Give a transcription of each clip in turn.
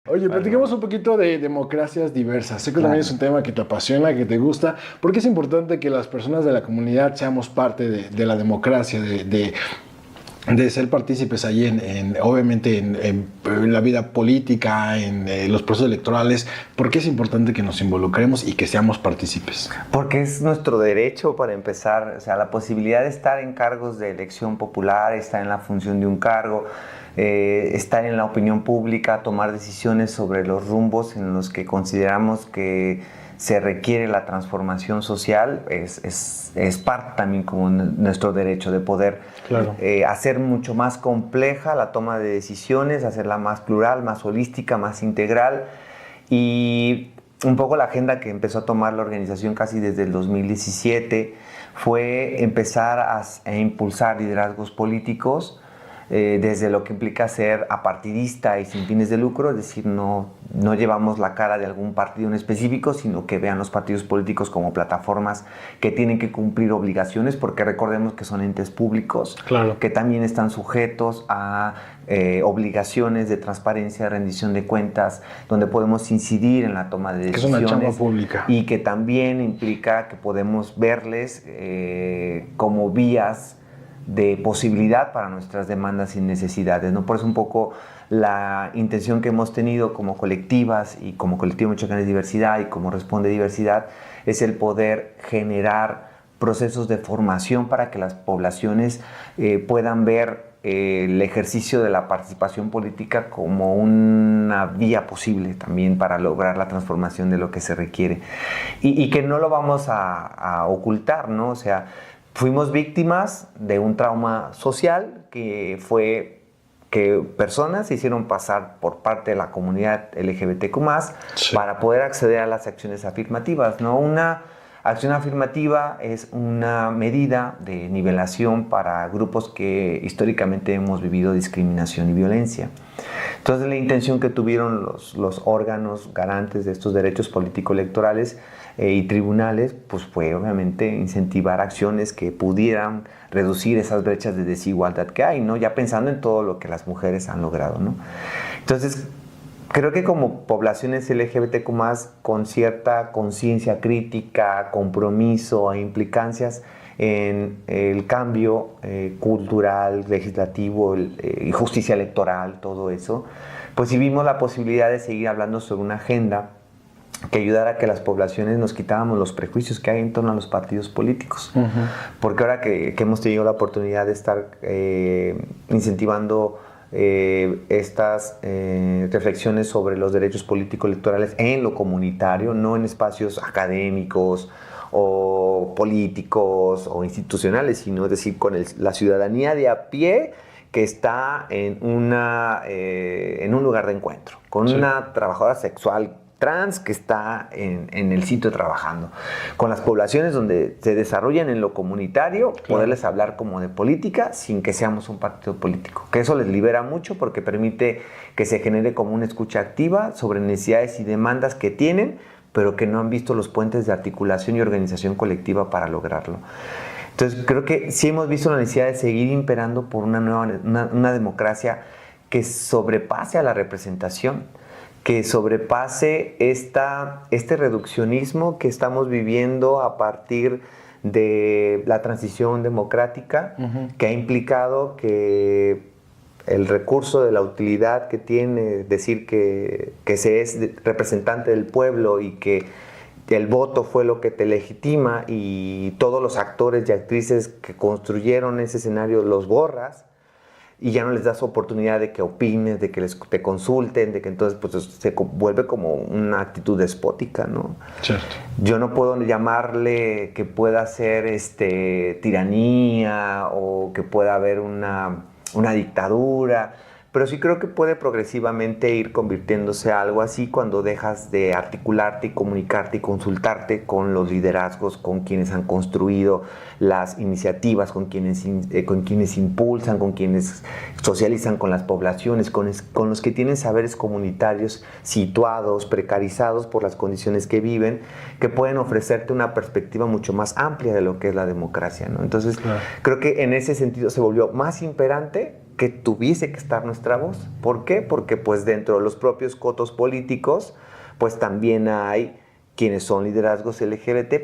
Oye, Algo. platiquemos un poquito de democracias diversas. Sé que también Claro. es un tema que te apasiona, que te gusta, porque es importante que las personas de la comunidad seamos parte de la democracia, de ser partícipes ahí obviamente en la vida política, en los procesos electorales, porque es importante que nos involucremos y que seamos partícipes. Porque es nuestro derecho para empezar, o sea, la posibilidad de estar en cargos de elección popular, estar en la función de un cargo, estar en la opinión pública, tomar decisiones sobre los rumbos en los que consideramos que se requiere la transformación social, es parte también como nuestro derecho de poder Claro. hacer mucho más compleja la toma de decisiones, hacerla más plural, más holística, más integral. Y un poco la agenda que empezó a tomar la organización casi desde el 2017 fue empezar a impulsar liderazgos políticos desde lo que implica ser apartidista y sin fines de lucro, es decir, no llevamos la cara de algún partido en específico, sino que vean los partidos políticos como plataformas que tienen que cumplir obligaciones, porque recordemos que son entes públicos, Claro. que también están sujetos a obligaciones de transparencia, rendición de cuentas, donde podemos incidir en la toma de Que es una chamba decisiones pública. y que también implica que podemos verles como vías de posibilidad para nuestras demandas y necesidades, ¿no? Por eso un poco la intención que hemos tenido como colectivas y como colectivo Michoacán de Diversidad y como Responde Diversidad es el poder generar procesos de formación para que las poblaciones puedan ver el ejercicio de la participación política como una vía posible también para lograr la transformación de lo que se requiere. Y que no lo vamos a ocultar, ¿no? O sea, fuimos víctimas de un trauma social que fue que personas se hicieron pasar por parte de la comunidad LGBTQ+, Sí. para poder acceder a las acciones afirmativas, ¿no? Una acción afirmativa es una medida de nivelación para grupos que históricamente hemos vivido discriminación y violencia. Entonces, la intención que tuvieron los órganos garantes de estos derechos político-electorales y tribunales, pues fue obviamente incentivar acciones que pudieran reducir esas brechas de desigualdad que hay, ¿no? Ya pensando en todo lo que las mujeres han logrado, ¿no? Entonces, creo que como poblaciones LGBTQ+, con cierta conciencia crítica, compromiso e implicancias en el cambio cultural, legislativo y justicia electoral, todo eso, pues sí vimos la posibilidad de seguir hablando sobre una agenda que ayudara a que las poblaciones nos quitáramos los prejuicios que hay en torno a los partidos políticos. Porque ahora que hemos tenido la oportunidad de estar incentivando estas reflexiones sobre los derechos políticos electorales en lo comunitario, no en espacios académicos o políticos o institucionales, sino es decir, con la ciudadanía de a pie que está en un lugar de encuentro, con una trabajadora sexual trans que está en el sitio trabajando, con las poblaciones donde se desarrollan en lo comunitario, poderles hablar como de política sin que seamos un partido político, que eso les libera mucho porque permite que se genere como una escucha activa sobre necesidades y demandas que tienen, pero que no han visto los puentes de articulación y organización colectiva para lograrlo. Entonces creo que sí hemos visto la necesidad de seguir imperando por una democracia que sobrepase a la representación, que sobrepase este reduccionismo que estamos viviendo a partir de la transición democrática, que ha implicado que el recurso de la utilidad que tiene decir que se es representante del pueblo y que el voto fue lo que te legitima y todos los actores y actrices que construyeron ese escenario los borras y ya no les das oportunidad de que opines, de que te consulten, de que entonces pues, se vuelve como una actitud despótica, ¿no? Cierto. Yo no puedo llamarle que pueda ser tiranía o que pueda haber una dictadura, pero sí creo que puede progresivamente ir convirtiéndose a algo así cuando dejas de articularte y comunicarte y consultarte con los liderazgos, con quienes han construido las iniciativas, con quienes impulsan, con quienes socializan con las poblaciones, con los que tienen saberes comunitarios situados, precarizados por las condiciones que viven, que pueden ofrecerte una perspectiva mucho más amplia de lo que es la democracia, ¿no? Entonces, creo que en ese sentido se volvió más imperante que tuviese que estar nuestra voz. ¿Por qué? Porque pues dentro de los propios cotos políticos, pues también hay quienes son liderazgos LGBT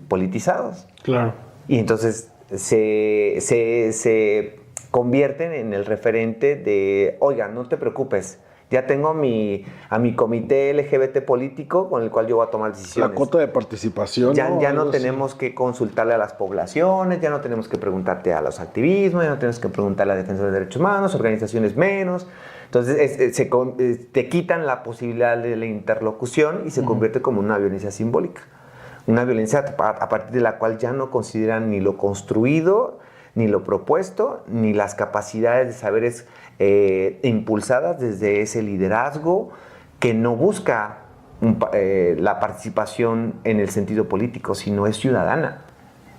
politizados. Claro. Y entonces se convierten en el referente de, oiga, no te preocupes, ya tengo a mi comité LGBT político con el cual yo voy a tomar decisiones. La cuota de participación. Ya no tenemos que consultarle a las poblaciones, ya no tenemos que preguntarte a los activismos, ya no tenemos que preguntarle a defensores de derechos humanos, organizaciones menos. Entonces te quitan la posibilidad de la interlocución y se convierte como una violencia simbólica. Una violencia a partir de la cual ya no consideran ni lo construido, ni lo propuesto, ni las capacidades de saberes impulsadas desde ese liderazgo que no busca la participación en el sentido político, sino es ciudadana.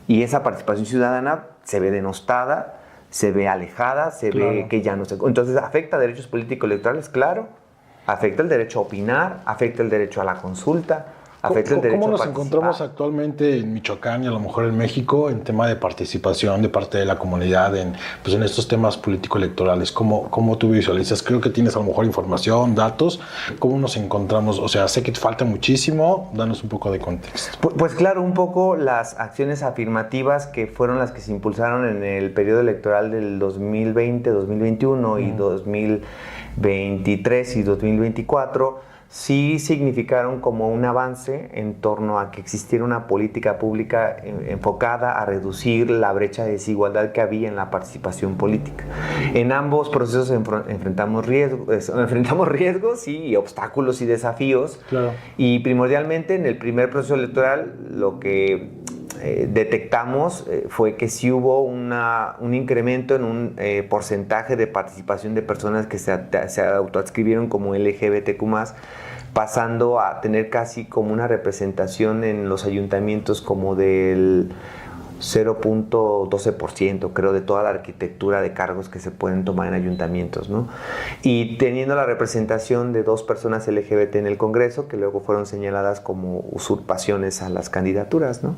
Y esa participación ciudadana se ve denostada, se ve alejada, se ve que ya no se... Entonces afecta a derechos políticos electorales, claro, afecta el derecho a opinar, afecta el derecho a la consulta, afecta el derecho ¿Cómo a nos participar. encontramos actualmente en Michoacán y a lo mejor en México en tema de participación de parte de la comunidad en estos temas político-electorales? ¿Cómo tú visualizas? Creo que tienes a lo mejor información, datos. ¿Cómo nos encontramos? O sea, sé que te falta muchísimo. Danos un poco de contexto. Pues claro, un poco las acciones afirmativas que fueron las que se impulsaron en el periodo electoral del 2020, 2021 y 2023 y 2024 sí significaron como un avance en torno a que existiera una política pública enfocada a reducir la brecha de desigualdad que había en la participación política. En ambos procesos enfrentamos riesgos y obstáculos y desafíos. Claro. Y primordialmente en el primer proceso electoral lo que detectamos fue que sí hubo un incremento en un porcentaje de participación de personas que se autoadscribieron como LGBTQ+, pasando a tener casi como una representación en los ayuntamientos como del 0.12%, creo, de toda la arquitectura de cargos que se pueden tomar en ayuntamientos, ¿no? Y teniendo la representación de 2 personas LGBT en el Congreso, que luego fueron señaladas como usurpaciones a las candidaturas, ¿no?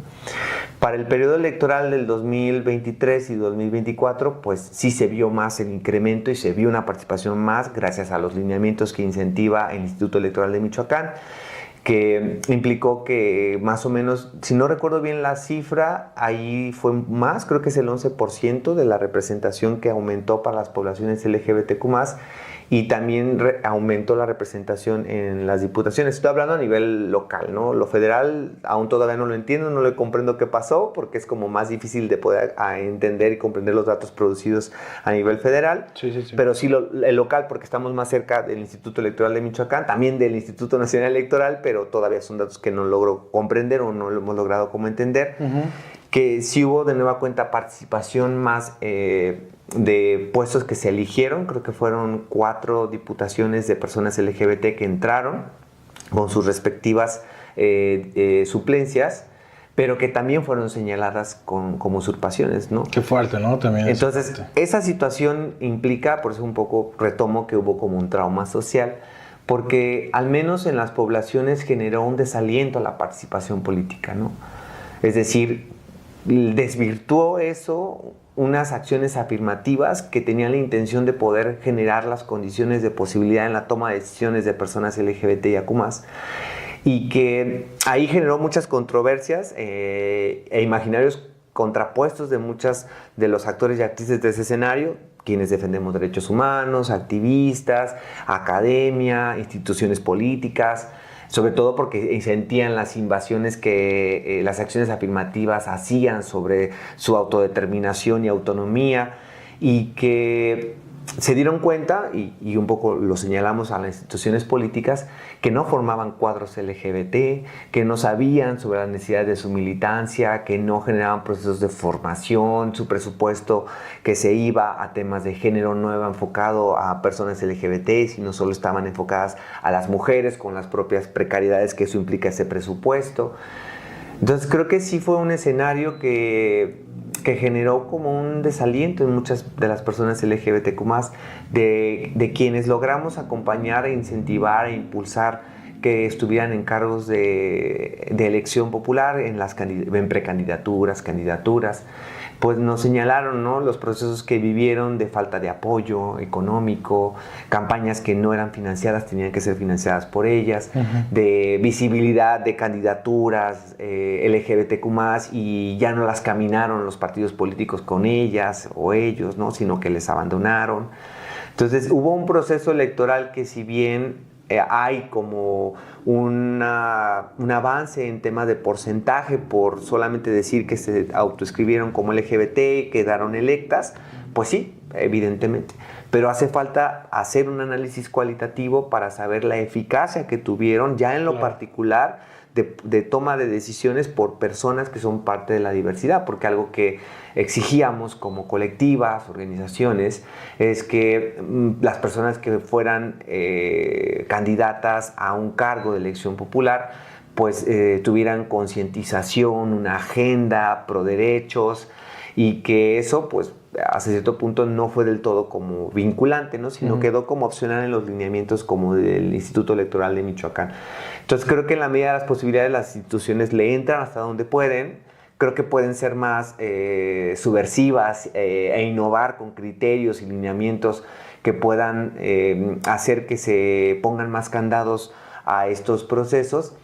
Para el periodo electoral del 2023 y 2024, pues sí se vio más el incremento y se vio una participación más gracias a los lineamientos que incentiva el Instituto Electoral de Michoacán, que implicó que más o menos, si no recuerdo bien la cifra, ahí fue más, creo que es el 11% de la representación que aumentó para las poblaciones LGBTQ+, y también aumentó la representación en las diputaciones. Estoy hablando a nivel local, ¿no? Lo federal aún todavía no lo entiendo, no le comprendo qué pasó, porque es como más difícil de poder entender y comprender los datos producidos a nivel federal. Sí. Pero sí el local, porque estamos más cerca del Instituto Electoral de Michoacán, también del Instituto Nacional Electoral, pero todavía son datos que no logro comprender o no lo hemos logrado como entender. Que sí hubo de nueva cuenta participación más de puestos que se eligieron. Creo que fueron 4 diputaciones de personas LGBT que entraron con sus respectivas suplencias, pero que también fueron señaladas como usurpaciones, ¿no? Qué fuerte, ¿no? También. Entonces, esa situación implica, por eso un poco retomo que hubo como un trauma social, porque al menos en las poblaciones generó un desaliento a la participación política, ¿no? Es decir, desvirtuó eso unas acciones afirmativas que tenían la intención de poder generar las condiciones de posibilidad en la toma de decisiones de personas LGBTIQ+, y que ahí generó muchas controversias e imaginarios contrapuestos de muchas de los actores y actrices de ese escenario, quienes defendemos derechos humanos, activistas, academia, instituciones políticas, sobre todo porque sentían las invasiones que las acciones afirmativas hacían sobre su autodeterminación y autonomía, y que se dieron cuenta, y un poco lo señalamos a las instituciones políticas, que no formaban cuadros LGBT, que no sabían sobre las necesidades de su militancia, que no generaban procesos de formación, su presupuesto que se iba a temas de género no iba enfocado a personas LGBT, sino solo estaban enfocadas a las mujeres con las propias precariedades que eso implica ese presupuesto. Entonces creo que sí fue un escenario que generó como un desaliento en muchas de las personas LGBTQ+, de quienes logramos acompañar e incentivar e impulsar que estuvieran en cargos de elección popular, en precandidaturas, candidaturas. pues nos señalaron, ¿no?, los procesos que vivieron de falta de apoyo económico, campañas que no eran financiadas, tenían que ser financiadas por ellas, de visibilidad de candidaturas LGBTQ+, y ya no las caminaron los partidos políticos con ellas o ellos, ¿no?, sino que les abandonaron. Entonces hubo un proceso electoral que, si bien hay como un avance en tema de porcentaje por solamente decir que se autoescribieron como LGBT y quedaron electas, pues sí, evidentemente. Pero hace falta hacer un análisis cualitativo para saber la eficacia que tuvieron ya en lo particular de toma de decisiones por personas que son parte de la diversidad, porque algo que exigíamos como colectivas, organizaciones, es que las personas que fueran candidatas a un cargo de elección popular, pues tuvieran concientización, una agenda pro derechos, y que eso, pues, hasta cierto punto no fue del todo como vinculante, ¿no?, sino quedó como opcional en los lineamientos como del Instituto Electoral de Michoacán. Entonces creo que en la medida de las posibilidades las instituciones le entran hasta donde pueden. Creo que pueden ser más subversivas e innovar con criterios y lineamientos que puedan hacer que se pongan más candados a estos procesos.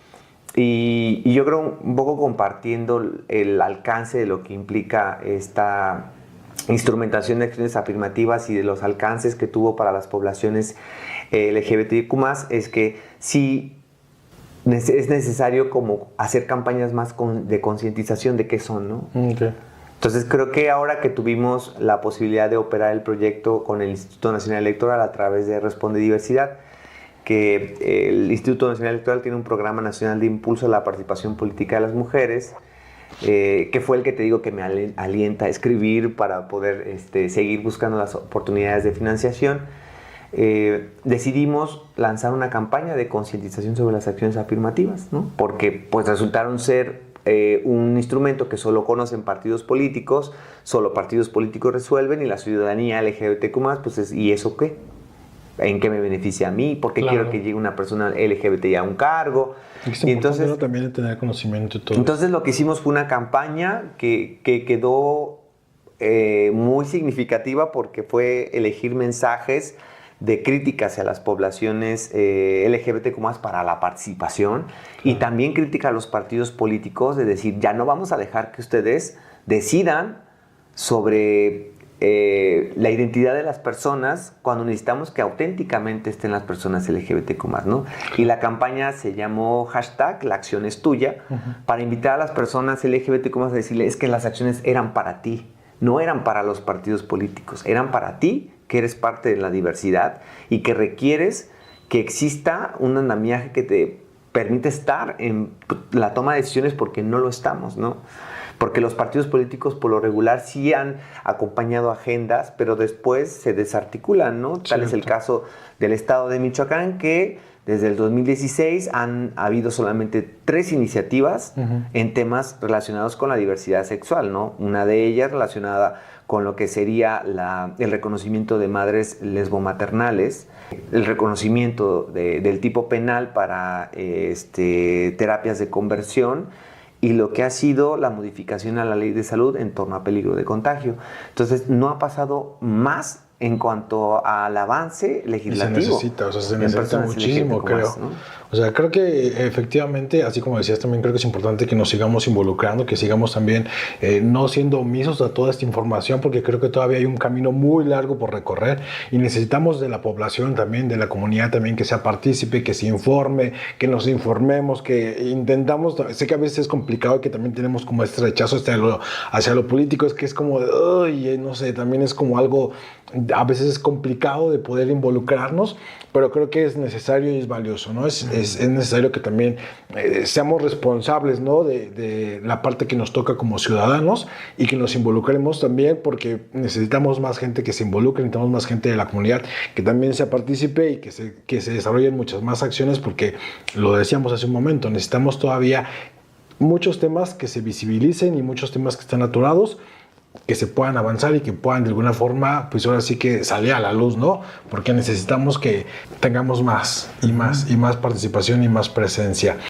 Y yo creo, un poco compartiendo el alcance de lo que implica esta instrumentación de acciones afirmativas y de los alcances que tuvo para las poblaciones LGBTQ+, es que sí es necesario como hacer campañas más de concientización de qué son, ¿no? Okay. Entonces creo que ahora que tuvimos la posibilidad de operar el proyecto con el Instituto Nacional Electoral a través de Responde Diversidad, que el Instituto Nacional Electoral tiene un programa nacional de impulso a la participación política de las mujeres, que fue el que te digo que me alienta a escribir para poder seguir buscando las oportunidades de financiación. Decidimos lanzar una campaña de concientización sobre las acciones afirmativas, ¿no?, porque pues resultaron ser un instrumento que solo conocen partidos políticos, solo partidos políticos resuelven, y la ciudadanía LGBTQ+, pues ¿y eso qué? ¿En qué me beneficia a mí? ¿Por qué quiero que llegue una persona LGBT a un cargo? Y entonces también tener conocimiento y todo. Entonces lo que hicimos fue una campaña que quedó muy significativa, porque fue elegir mensajes de crítica hacia las poblaciones LGBTQ+ para la participación, y también crítica a los partidos políticos, de decir, ya no vamos a dejar que ustedes decidan sobre la identidad de las personas cuando necesitamos que auténticamente estén las personas LGBTQ+, ¿no? Y la campaña se llamó #La acción es tuya, para invitar a las personas LGBTQ+ a decirle, es que las acciones eran para ti, no eran para los partidos políticos, eran para ti, que eres parte de la diversidad y que requieres que exista un andamiaje que te permite estar en la toma de decisiones, porque no lo estamos, ¿no? Porque los partidos políticos por lo regular sí han acompañado agendas, pero después se desarticulan, ¿no? Tal es el caso del estado de Michoacán, que desde el 2016 han habido solamente 3 iniciativas en temas relacionados con la diversidad sexual, ¿no? Una de ellas relacionada con lo que sería el reconocimiento de madres lesbomaternales, el reconocimiento del tipo penal para terapias de conversión, y lo que ha sido la modificación a la ley de salud en torno a peligro de contagio. Entonces, no ha pasado más en cuanto al avance legislativo. Se necesita muchísimo, creo. ¿No? O sea, creo que efectivamente, así como decías, también creo que es importante que nos sigamos involucrando, que sigamos también no siendo omisos a toda esta información, porque creo que todavía hay un camino muy largo por recorrer, y necesitamos de la población también, de la comunidad también, que sea partícipe, que se informe, que nos informemos, que intentamos. Sé que a veces es complicado, que también tenemos como este rechazo hacia lo político, es que es como, no sé, también es como algo, a veces es complicado de poder involucrarnos, pero creo que es necesario y es valioso, ¿no? Es necesario que también seamos responsables, ¿no?, de la parte que nos toca como ciudadanos, y que nos involucremos también, porque necesitamos más gente que se involucre, necesitamos más gente de la comunidad que también sea partícipe, y que se desarrollen muchas más acciones, porque lo decíamos hace un momento, necesitamos todavía muchos temas que se visibilicen, y muchos temas que están atorados, que se puedan avanzar y que puedan de alguna forma, pues ahora sí que salir a la luz, ¿no? Porque necesitamos que tengamos más y más participación y más presencia.